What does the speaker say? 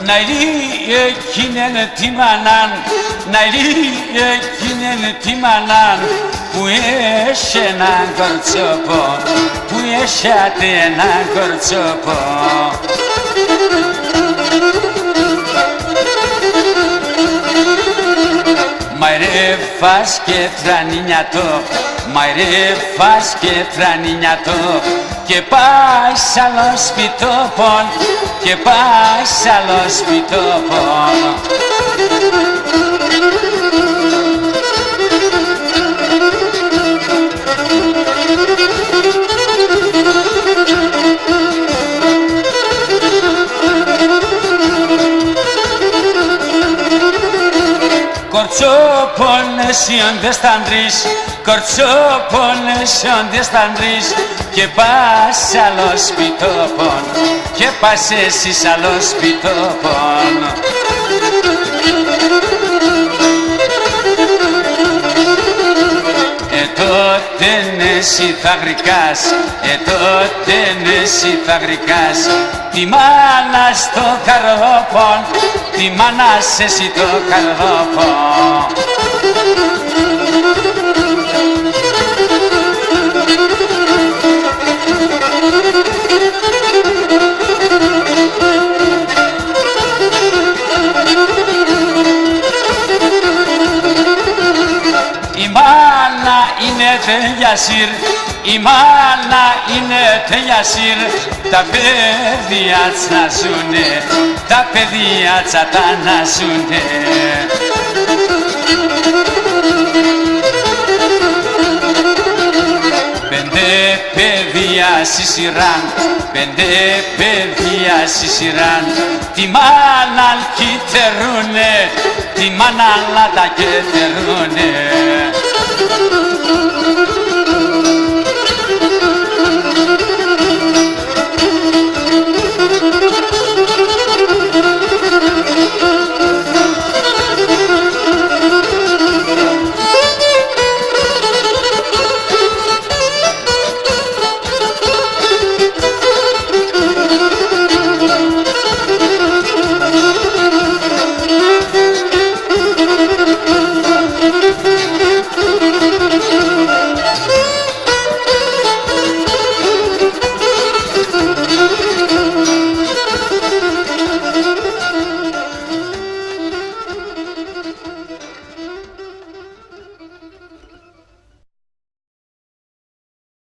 να εκείνεν τη μανάν, να εκείνεν τη μανάν που έχει έναν κορτσόπο, που έχετε έναν κορτσόπο. Μαϊρεύας και τρανινιατό, μαϊρεύας και τρανινιατό και πάει σ' άλλο σπιτόπον, και πάει σ' άλλο σπιτόπον. Κορτσόπον εσιόντες τα τρεις, κορτσόπον εσιόντες τα τρεις και πας σ' άλλο σπιτόπον, και πας εσύ σ' άλλο σπιτόπον. Τότε εσύ θα γρικάς, τότε εσύ θα γρικάς τη μάνα στο καρδόπον, τη μάνα σε εσύ το καρδόπον. Η μάνα είναι τέλεια σύρ, η μάνα είναι τέλεια σύρ, τα παιδιά τς να ζουνε, τα παιδιά τσα τα να ζουνε. Πέντε παιδιά στη σειράν, πέντε παιδιά στη σειράν, τη μάνα κοίτερουνε, τη μάνα τα κοίτερουνε.